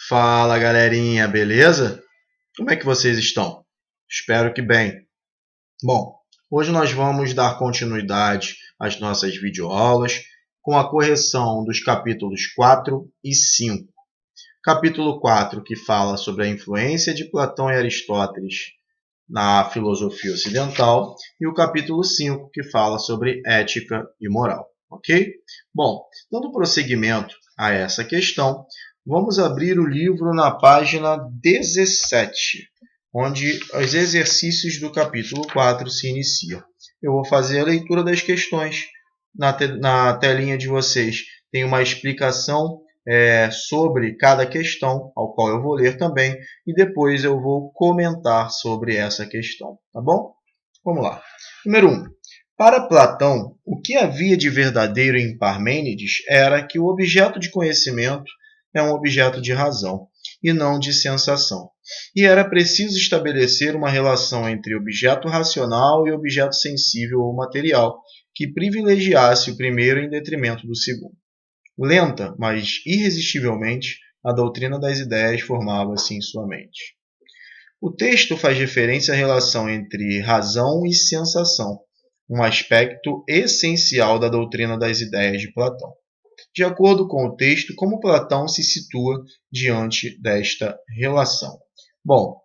Fala galerinha, beleza? Como é que vocês estão? Espero que bem. Bom, hoje nós vamos dar continuidade às nossas videoaulas com a correção dos capítulos 4 e 5. Capítulo 4, que fala sobre a influência de Platão e Aristóteles na filosofia ocidental, e o capítulo 5, que fala sobre ética e moral, ok? Bom, dando prosseguimento a essa questão, vamos abrir o livro na página 17, onde os exercícios do capítulo 4 se iniciam. Eu vou fazer a leitura das questões na telinha de vocês. Tem uma explicação sobre cada questão, ao qual eu vou ler também, e depois eu vou comentar sobre essa questão, tá bom? Vamos lá. Número 1. Para Platão, o que havia de verdadeiro em Parmênides era que o objeto de conhecimento é um objeto de razão e não de sensação. E era preciso estabelecer uma relação entre objeto racional e objeto sensível ou material, que privilegiasse o primeiro em detrimento do segundo. Lenta, mas irresistivelmente, a doutrina das ideias formava-se em sua mente. O texto faz referência à relação entre razão e sensação, um aspecto essencial da doutrina das ideias de Platão. De acordo com o texto, como Platão se situa diante desta relação? Bom,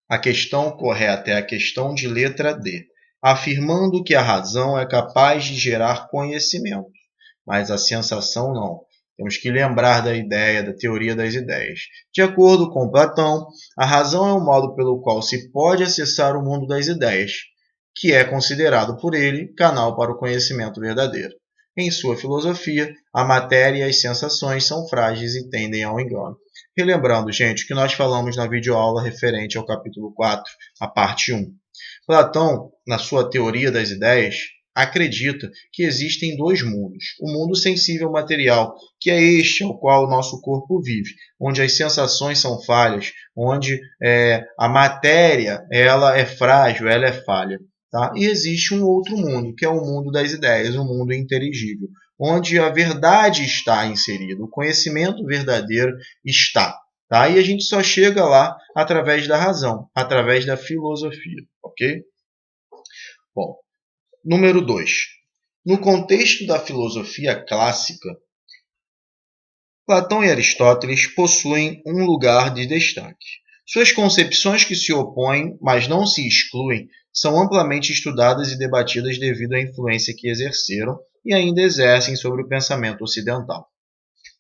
a questão correta é a questão de letra D, afirmando que a razão é capaz de gerar conhecimento, mas a sensação não. Temos que lembrar da ideia, da teoria das ideias. De acordo com Platão, a razão é o modo pelo qual se pode acessar o mundo das ideias, que é considerado por ele canal para o conhecimento verdadeiro. Em sua filosofia, a matéria e as sensações são frágeis e tendem ao engano. Relembrando, gente, o que nós falamos na videoaula referente ao capítulo 4, a parte 1. Platão, na sua teoria das ideias, acredita que existem dois mundos. O mundo sensível material, que é este ao qual o nosso corpo vive, onde as sensações são falhas, onde a matéria ela é frágil, ela é falha. Tá? E existe um outro mundo, que é o mundo das ideias, o mundo inteligível, onde a verdade está inserida, o conhecimento verdadeiro está. Tá? E a gente só chega lá através da razão, através da filosofia. Ok? Bom, número 2. No contexto da filosofia clássica, Platão e Aristóteles possuem um lugar de destaque. Suas concepções que se opõem, mas não se excluem, são amplamente estudadas e debatidas devido à influência que exerceram e ainda exercem sobre o pensamento ocidental.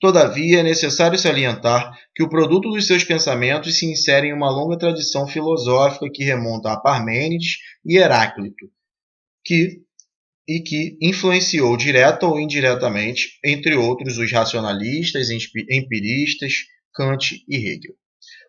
Todavia, é necessário salientar que o produto dos seus pensamentos se insere em uma longa tradição filosófica que remonta a Parmênides e Heráclito, que influenciou direta ou indiretamente, entre outros, os racionalistas, empiristas, Kant e Hegel.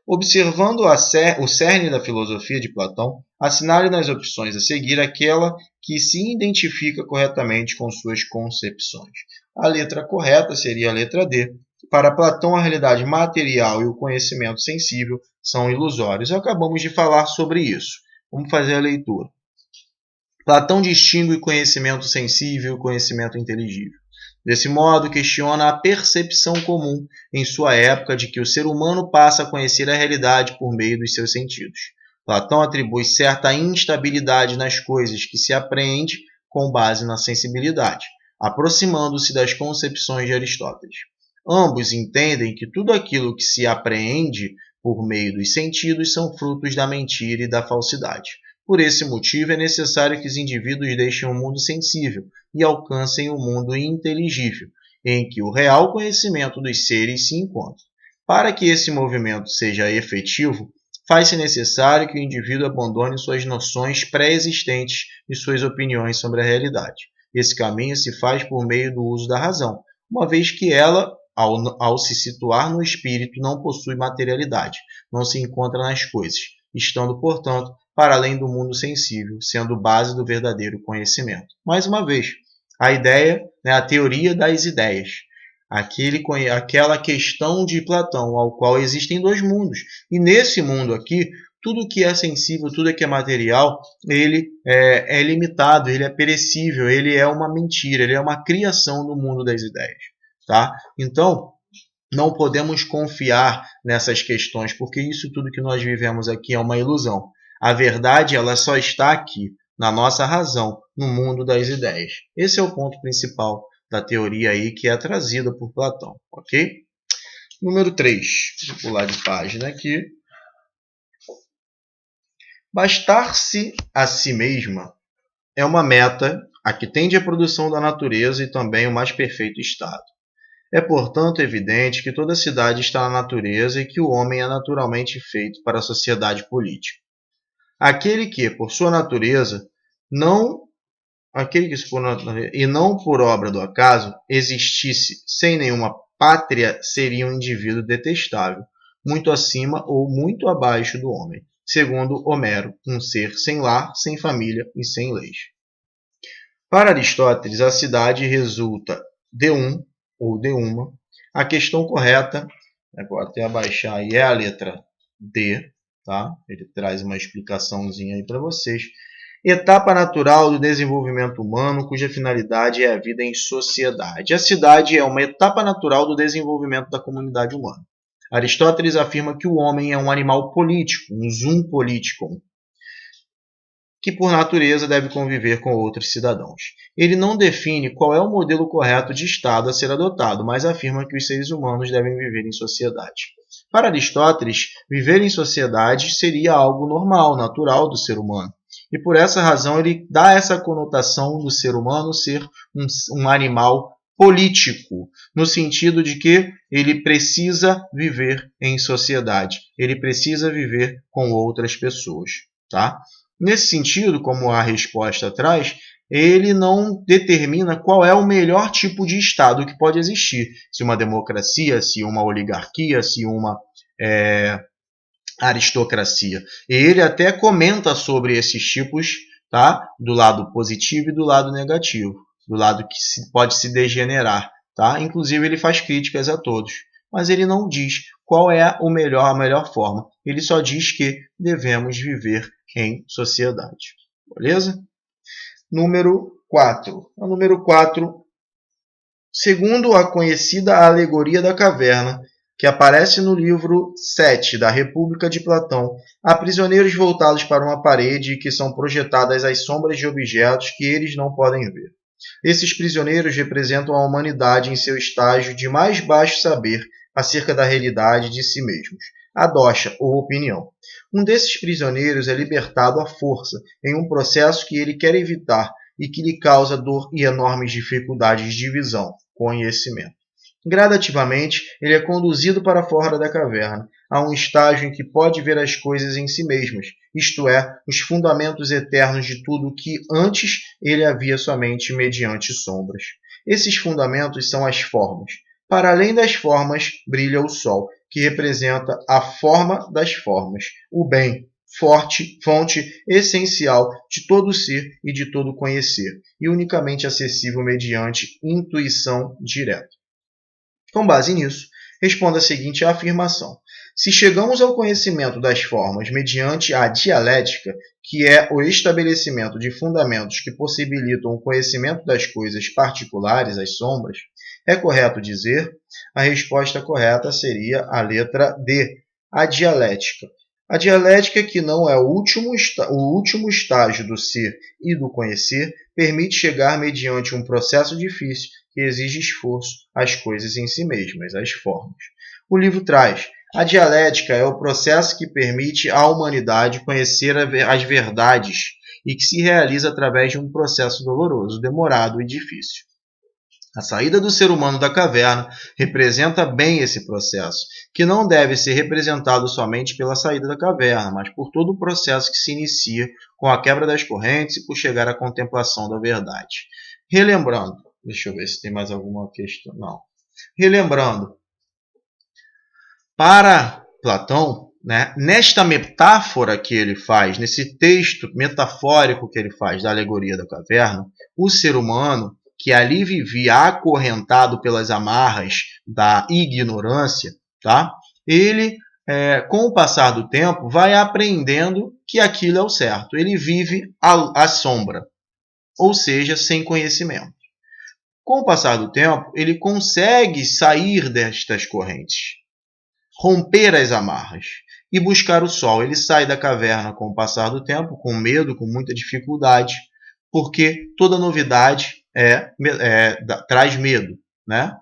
Observando o cerne da filosofia de Platão, assinale nas opções a seguir aquela que se identifica corretamente com suas concepções. A letra correta seria a letra D. Para Platão, a realidade material e o conhecimento sensível são ilusórios. Acabamos de falar sobre isso. Vamos fazer a leitura. Platão distingue conhecimento sensível e conhecimento inteligível. Desse modo, questiona a percepção comum em sua época de que o ser humano passa a conhecer a realidade por meio dos seus sentidos. Platão atribui certa instabilidade nas coisas que se apreende com base na sensibilidade, aproximando-se das concepções de Aristóteles. Ambos entendem que tudo aquilo que se apreende por meio dos sentidos são frutos da mentira e da falsidade. Por esse motivo, é necessário que os indivíduos deixem o mundo sensível e alcancem o mundo inteligível, em que o real conhecimento dos seres se encontra. Para que esse movimento seja efetivo, faz-se necessário que o indivíduo abandone suas noções pré-existentes e suas opiniões sobre a realidade. Esse caminho se faz por meio do uso da razão, uma vez que ela, ao se situar no espírito, não possui materialidade, não se encontra nas coisas, estando, portanto, para além do mundo sensível, sendo base do verdadeiro conhecimento. Mais uma vez, a ideia, a teoria das ideias, aquela questão de Platão, ao qual existem dois mundos. E nesse mundo aqui, tudo que é sensível, tudo que é material, ele é limitado, ele é perecível, ele é uma mentira, ele é uma criação do mundo das ideias. Tá? Então, Não podemos confiar nessas questões, porque isso tudo que nós vivemos aqui é uma ilusão. A verdade, ela só está aqui, na nossa razão, no mundo das ideias. Esse é o ponto principal da teoria aí que é trazida por Platão, ok? Número 3, vou pular de página aqui. Bastar-se a si mesma é uma meta a que tende a produção da natureza e também o mais perfeito estado. É, portanto, evidente que toda cidade está na natureza e que o homem é naturalmente feito para a sociedade política. Aquele que, por sua natureza, e não por obra do acaso, existisse sem nenhuma pátria, seria um indivíduo detestável, muito acima ou muito abaixo do homem, segundo Homero, um ser sem lar, sem família e sem leis. Para Aristóteles, a cidade resulta de ou de uma. A questão correta, vou até abaixar aí, é a letra D, tá? Ele traz uma explicaçãozinha aí para vocês. Etapa natural do desenvolvimento humano, cuja finalidade é a vida em sociedade. A cidade é uma etapa natural do desenvolvimento da comunidade humana. Aristóteles afirma que o homem é um animal político, um zoom politikon, que por natureza deve conviver com outros cidadãos. Ele não define qual é o modelo correto de Estado a ser adotado, mas afirma que os seres humanos devem viver em sociedade. Para Aristóteles, viver em sociedade seria algo normal, natural do ser humano. E por essa razão ele dá essa conotação do ser humano ser um animal político, no sentido de que ele precisa viver em sociedade, ele precisa viver com outras pessoas, tá? Nesse sentido, como a resposta traz, ele não determina qual é o melhor tipo de Estado que pode existir. Se uma democracia, se uma oligarquia, se uma aristocracia. E ele até comenta sobre esses tipos, tá? Do lado positivo e do lado negativo, do lado que pode se degenerar. Tá? Inclusive ele faz críticas a todos, mas ele não diz qual é a melhor forma. Ele só diz que devemos viver em sociedade. Beleza? Número 4. O número 4, segundo a conhecida alegoria da caverna, que aparece no livro 7 da República de Platão, há prisioneiros voltados para uma parede que são projetadas as sombras de objetos que eles não podem ver. Esses prisioneiros representam a humanidade em seu estágio de mais baixo saber acerca da realidade de si mesmos, a doxa ou opinião. Um desses prisioneiros é libertado à força, em um processo que ele quer evitar e que lhe causa dor e enormes dificuldades de visão, conhecimento. Gradativamente, ele é conduzido para fora da caverna, a um estágio em que pode ver as coisas em si mesmas, isto é, os fundamentos eternos de tudo que antes ele havia somente mediante sombras. Esses fundamentos são as formas. Para além das formas, brilha o sol, que representa a forma das formas, o bem, fonte essencial de todo ser e de todo conhecer, e unicamente acessível mediante intuição direta. Com base nisso, responda a seguinte afirmação. Se chegamos ao conhecimento das formas mediante a dialética, que é o estabelecimento de fundamentos que possibilitam o conhecimento das coisas particulares, as sombras, é correto dizer? A resposta correta seria a letra D, a dialética. A dialética, que não é o último estágio do ser e do conhecer, permite chegar mediante um processo difícil que exige esforço às coisas em si mesmas, às formas. O livro traz: a dialética é o processo que permite à humanidade conhecer as verdades e que se realiza através de um processo doloroso, demorado e difícil. A saída do ser humano da caverna representa bem esse processo, que não deve ser representado somente pela saída da caverna, mas por todo o processo que se inicia com a quebra das correntes e por chegar à contemplação da verdade. Relembrando, deixa eu ver se tem mais alguma questão. Não. Relembrando, para Platão, né, nesta metáfora que ele faz, nesse texto metafórico que ele faz da alegoria da caverna, o ser humano, que ali vivia acorrentado pelas amarras da ignorância, tá? Ele, com o passar do tempo, vai aprendendo que aquilo é o certo. Ele vive à sombra, ou seja, sem conhecimento. Com o passar do tempo, ele consegue sair destas correntes, romper as amarras e buscar o sol. Ele sai da caverna com o passar do tempo, com medo, com muita dificuldade, porque toda novidade traz medo, né?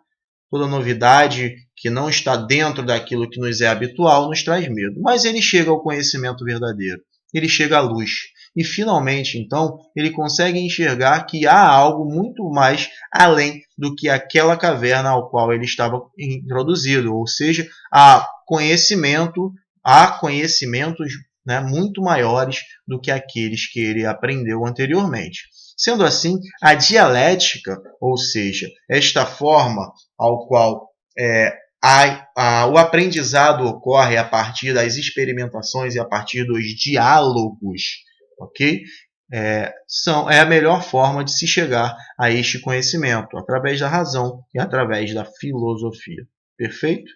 Toda novidade que não está dentro daquilo que nos é habitual nos traz medo. Mas ele chega ao conhecimento verdadeiro, ele chega à luz. E finalmente, então, ele consegue enxergar que há algo muito mais além do que aquela caverna ao qual ele estava introduzido. Ou seja, há conhecimentos, né, muito maiores do que aqueles que ele aprendeu anteriormente. Sendo assim, a dialética, ou seja, esta forma ao qual o aprendizado ocorre a partir das experimentações e a partir dos diálogos, ok? É a melhor forma de se chegar a este conhecimento, através da razão e através da filosofia. Perfeito?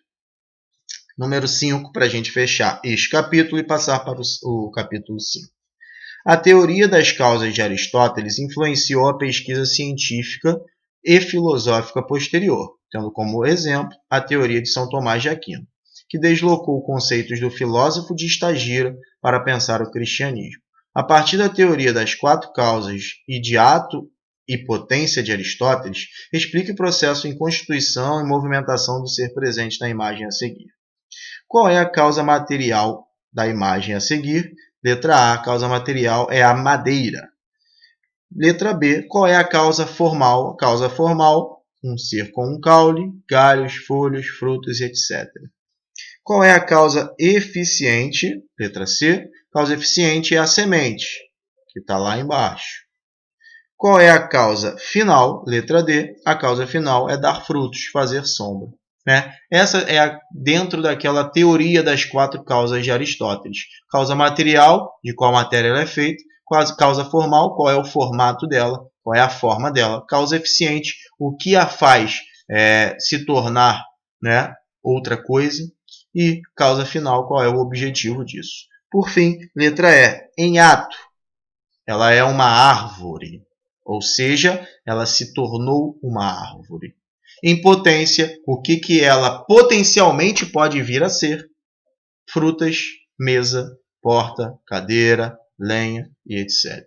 Número 5, para a gente fechar este capítulo e passar para o capítulo 5. A teoria das causas de Aristóteles influenciou a pesquisa científica e filosófica posterior, tendo como exemplo a teoria de São Tomás de Aquino, que deslocou conceitos do filósofo de Estagira para pensar o cristianismo. A partir da teoria das 4 causas e de ato e potência de Aristóteles, explica o processo em constituição e movimentação do ser presente na imagem a seguir. Qual é a causa material da imagem a seguir? Letra A, a causa material é a madeira. Letra B, qual é a causa formal? A causa formal, um ser com um caule, galhos, folhas, frutas, etc. Qual é a causa eficiente? Letra C, causa eficiente é a semente, que está lá embaixo. Qual é a causa final? Letra D, a causa final é dar frutos, fazer sombra. Né? Essa é dentro daquela teoria das 4 causas de Aristóteles. Causa material, de qual matéria ela é feita. Causa formal, qual é o formato dela, qual é a forma dela. Causa eficiente, o que a faz se tornar, né, outra coisa. E causa final, qual é o objetivo disso. Por fim, letra E, em ato. Ela é uma árvore, ou seja, ela se tornou uma árvore. Em potência, o que ela potencialmente pode vir a ser? Frutas, mesa, porta, cadeira, lenha e etc.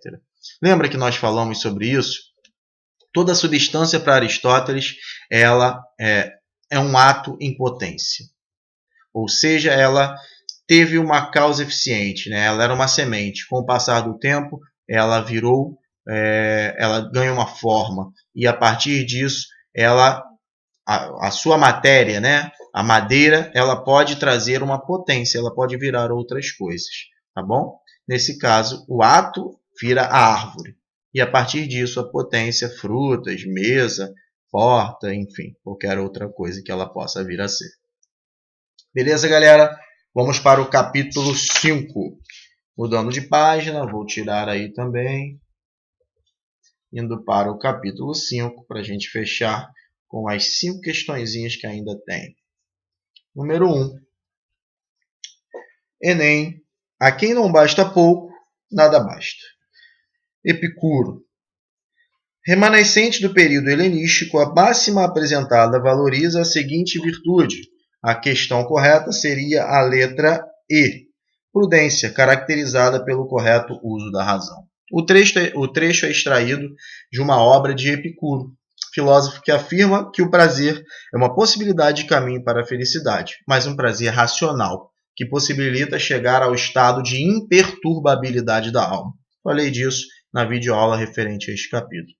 Lembra que nós falamos sobre isso? Toda substância para Aristóteles ela é um ato em potência. Ou seja, ela teve uma causa eficiente, né? Ela era uma semente. Com o passar do tempo, ela virou, ela ganha uma forma. E a partir disso, a sua matéria, né? A madeira, ela pode trazer uma potência, ela pode virar outras coisas, tá bom? Nesse caso, o ato vira a árvore. E a partir disso, a potência, frutas, mesa, porta, enfim, qualquer outra coisa que ela possa vir a ser. Beleza, galera? Vamos para o capítulo 5. Mudando de página, vou tirar aí também. Indo para o capítulo 5, para a gente fechar com as 5 questõezinhas que ainda tem. Número 1. Enem. A quem não basta pouco, nada basta. Epicuro. Remanescente do período helenístico, a máxima apresentada valoriza a seguinte virtude. A questão correta seria a letra E. Prudência, caracterizada pelo correto uso da razão. O trecho é extraído de uma obra de Epicuro, filósofo que afirma que o prazer é uma possibilidade de caminho para a felicidade, mas um prazer racional, que possibilita chegar ao estado de imperturbabilidade da alma. Falei disso na videoaula referente a este capítulo.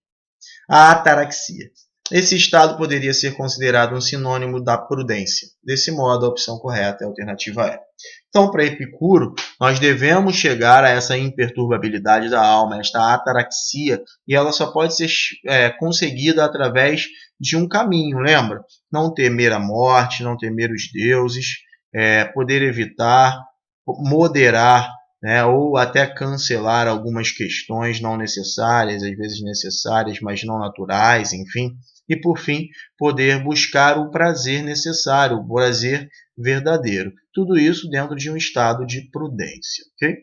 A ataraxia. Esse estado poderia ser considerado um sinônimo da prudência. Desse modo, a opção correta é a alternativa E. Então, para Epicuro, nós devemos chegar a essa imperturbabilidade da alma, esta ataraxia, e ela só pode ser conseguida através de um caminho, lembra? Não temer a morte, não temer os deuses, poder evitar, moderar, né, ou até cancelar algumas questões não necessárias, às vezes necessárias, mas não naturais, enfim. E, por fim, poder buscar o prazer necessário, o prazer verdadeiro. Tudo isso dentro de um estado de prudência. Okay?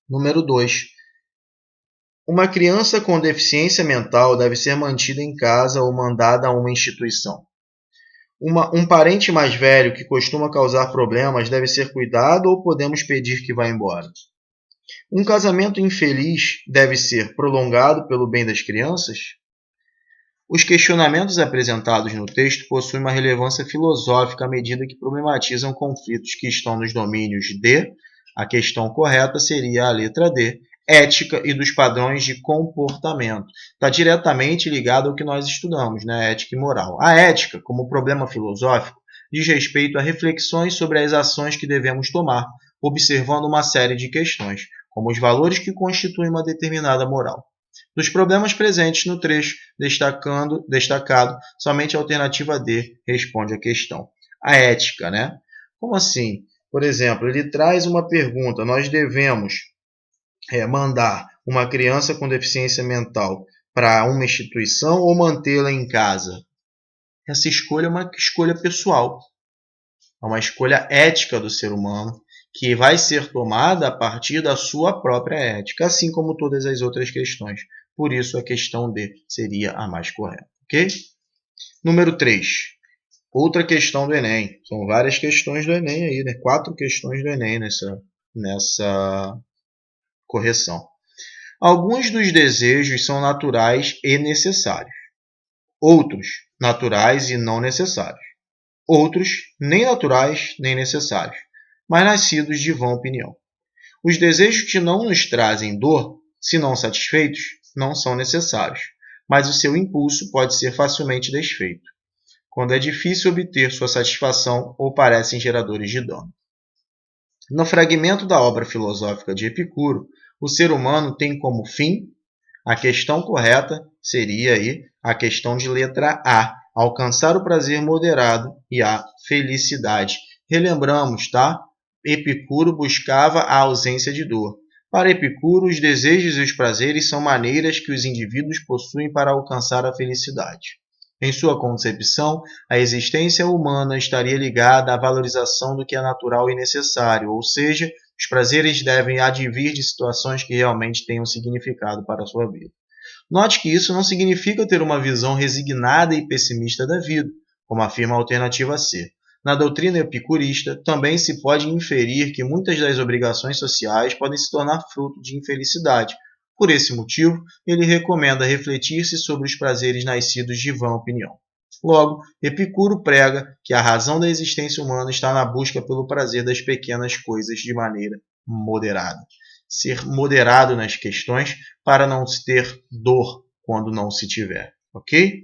Número 2. Uma criança com deficiência mental deve ser mantida em casa ou mandada a uma instituição. Um parente mais velho que costuma causar problemas deve ser cuidado ou podemos pedir que vá embora? Um casamento infeliz deve ser prolongado pelo bem das crianças? Os questionamentos apresentados no texto possuem uma relevância filosófica à medida que problematizam conflitos que estão nos domínios de, a questão correta seria a letra D, ética e dos padrões de comportamento. Está diretamente ligado ao que nós estudamos, né? Ética e moral. A ética, como problema filosófico, diz respeito a reflexões sobre as ações que devemos tomar, observando uma série de questões, como os valores que constituem uma determinada moral. Dos problemas presentes no trecho, destacado, somente a alternativa D responde à questão. A ética, né? Como assim? Por exemplo, ele traz uma pergunta: nós devemos mandar uma criança com deficiência mental para uma instituição ou mantê-la em casa? Essa escolha é uma escolha pessoal, é uma escolha ética do ser humano que vai ser tomada a partir da sua própria ética, assim como todas as outras questões. Por isso, a questão D seria a mais correta. Ok? Número 3. Outra questão do Enem. São várias questões do Enem aí, né? 4 questões do Enem nessa correção. Alguns dos desejos são naturais e necessários. Outros, naturais e não necessários. Outros, nem naturais nem necessários, mas nascidos de vã opinião. Os desejos que não nos trazem dor, se não satisfeitos, não são necessários, mas o seu impulso pode ser facilmente desfeito, quando é difícil obter sua satisfação ou parecem geradores de dano. No fragmento da obra filosófica de Epicuro, o ser humano tem como fim, a questão correta seria aí a questão de letra A, alcançar o prazer moderado e a felicidade. Relembramos, tá? Epicuro buscava a ausência de dor. Para Epicuro, os desejos e os prazeres são maneiras que os indivíduos possuem para alcançar a felicidade. Em sua concepção, a existência humana estaria ligada à valorização do que é natural e necessário, ou seja, os prazeres devem advir de situações que realmente tenham significado para a sua vida. Note que isso não significa ter uma visão resignada e pessimista da vida, como afirma a alternativa C. Na doutrina epicurista, também se pode inferir que muitas das obrigações sociais podem se tornar fruto de infelicidade. Por esse motivo, ele recomenda refletir-se sobre os prazeres nascidos de vã opinião. Logo, Epicuro prega que a razão da existência humana está na busca pelo prazer das pequenas coisas de maneira moderada. Ser moderado nas questões para não se ter dor quando não se tiver. Ok?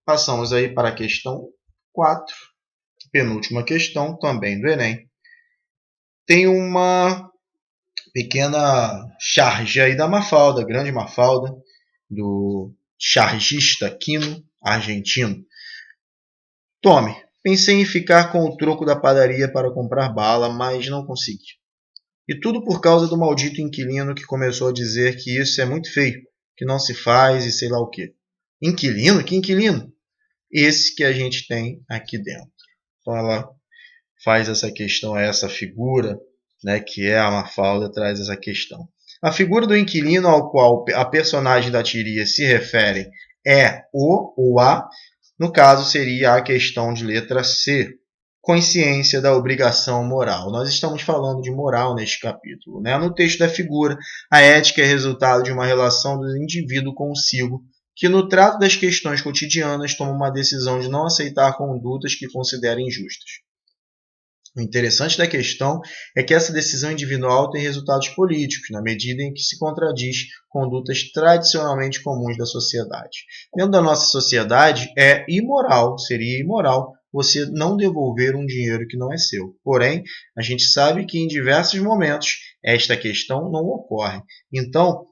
Passamos aí para a questão 4, penúltima questão, também do Enem. Tem uma pequena charge aí da Mafalda, grande Mafalda, do chargista Quino, argentino. Tome, pensei em ficar com o troco da padaria para comprar bala, mas não consegui. E tudo por causa do maldito inquilino que começou a dizer que isso é muito feio, que não se faz e sei lá o quê. Inquilino? Que inquilino? Esse que a gente tem aqui dentro. Então ela faz essa questão, essa figura, né, que é a Mafalda, traz essa questão. A figura do inquilino ao qual a personagem da tiria se refere é o ou a, no caso seria a questão de letra C, consciência da obrigação moral. Nós estamos falando de moral neste capítulo, né? No texto da figura, a ética é resultado de uma relação do indivíduo consigo, que no trato das questões cotidianas toma uma decisão de não aceitar condutas que considera injustas. O interessante da questão é que essa decisão individual tem resultados políticos, na medida em que se contradiz condutas tradicionalmente comuns da sociedade. Dentro da nossa sociedade, seria imoral você não devolver um dinheiro que não é seu. Porém, a gente sabe que em diversos momentos esta questão não ocorre. Então,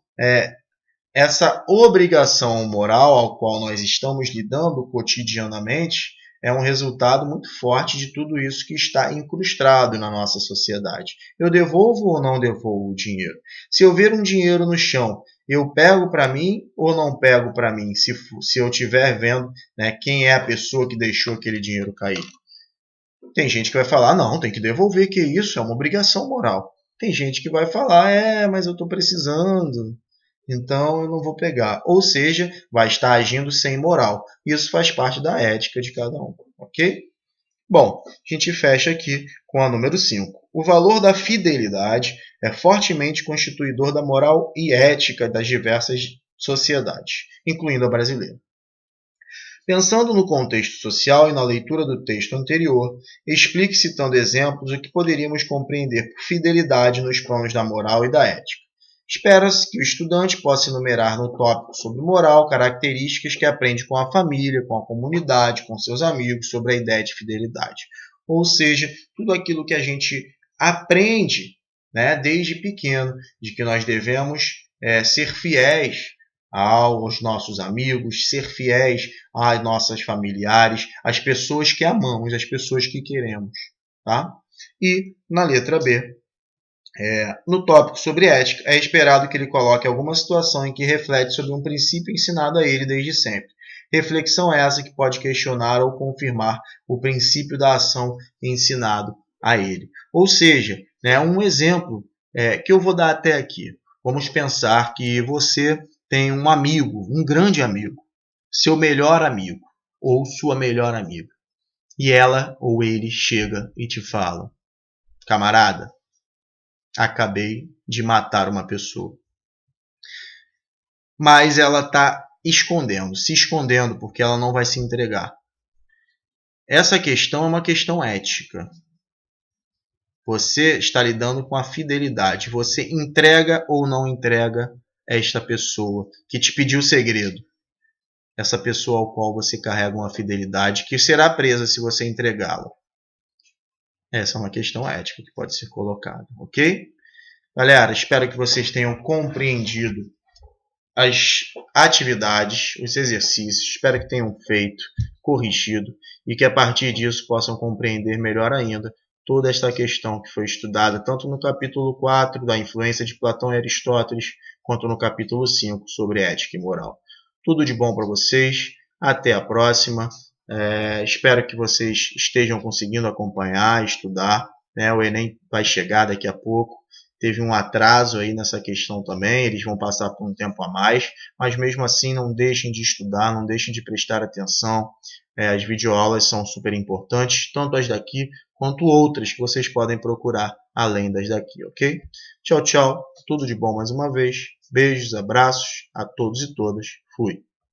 essa obrigação moral ao qual nós estamos lidando cotidianamente é um resultado muito forte de tudo isso que está incrustado na nossa sociedade. Eu devolvo ou não devolvo o dinheiro? Se eu ver um dinheiro no chão, eu pego para mim ou não pego para mim? Se eu estiver vendo, né, quem é a pessoa que deixou aquele dinheiro cair. Tem gente que vai falar, não, tem que devolver, que isso é uma obrigação moral. Tem gente que vai falar, mas eu estou precisando. então eu não vou pegar. Ou seja, vai estar agindo sem moral. Isso faz parte da ética de cada um, ok? Bom, a gente fecha aqui com a número 5. O valor da fidelidade é fortemente constituidor da moral e ética das diversas sociedades, incluindo a brasileira. Pensando no contexto social e na leitura do texto anterior, explique citando exemplos o que poderíamos compreender por fidelidade nos planos da moral e da ética. Espera-se que o estudante possa enumerar no tópico sobre moral características que aprende com a família, com a comunidade, com seus amigos sobre a ideia de fidelidade. Ou seja, tudo aquilo que a gente aprende, né, desde pequeno, de que nós devemos ser fiéis aos nossos amigos, ser fiéis às nossas familiares, às pessoas que amamos, às pessoas que queremos. Tá? E na letra B, no tópico sobre ética, é esperado que ele coloque alguma situação em que reflete sobre um princípio ensinado a ele desde sempre. Reflexão essa que pode questionar ou confirmar o princípio da ação ensinado a ele. Ou seja, um exemplo que eu vou dar até aqui. Vamos pensar que você tem um amigo, um grande amigo, seu melhor amigo ou sua melhor amiga. E ela ou ele chega e te fala: camarada, acabei de matar uma pessoa. Mas ela está se escondendo, porque ela não vai se entregar. Essa questão é uma questão ética. Você está lidando com a fidelidade. Você entrega ou não entrega esta pessoa que te pediu segredo. Essa pessoa ao qual você carrega uma fidelidade que será presa se você entregá-la. Essa é uma questão ética que pode ser colocada, ok? Galera, espero que vocês tenham compreendido as atividades, os exercícios, espero que tenham feito, corrigido e que a partir disso possam compreender melhor ainda toda esta questão que foi estudada tanto no capítulo 4 da influência de Platão e Aristóteles, quanto no capítulo 5 sobre ética e moral. Tudo de bom para vocês, até a próxima. Espero que vocês estejam conseguindo acompanhar, estudar. O Enem vai chegar daqui a pouco. Teve um atraso aí nessa questão também, eles vão passar por um tempo a mais, mas mesmo assim não deixem de estudar, não deixem de prestar atenção. As videoaulas são super importantes, tanto as daqui quanto outras que vocês podem procurar além das daqui, ok? Tchau, tchau, tudo de bom mais uma vez. Beijos, abraços a todos e todas. Fui.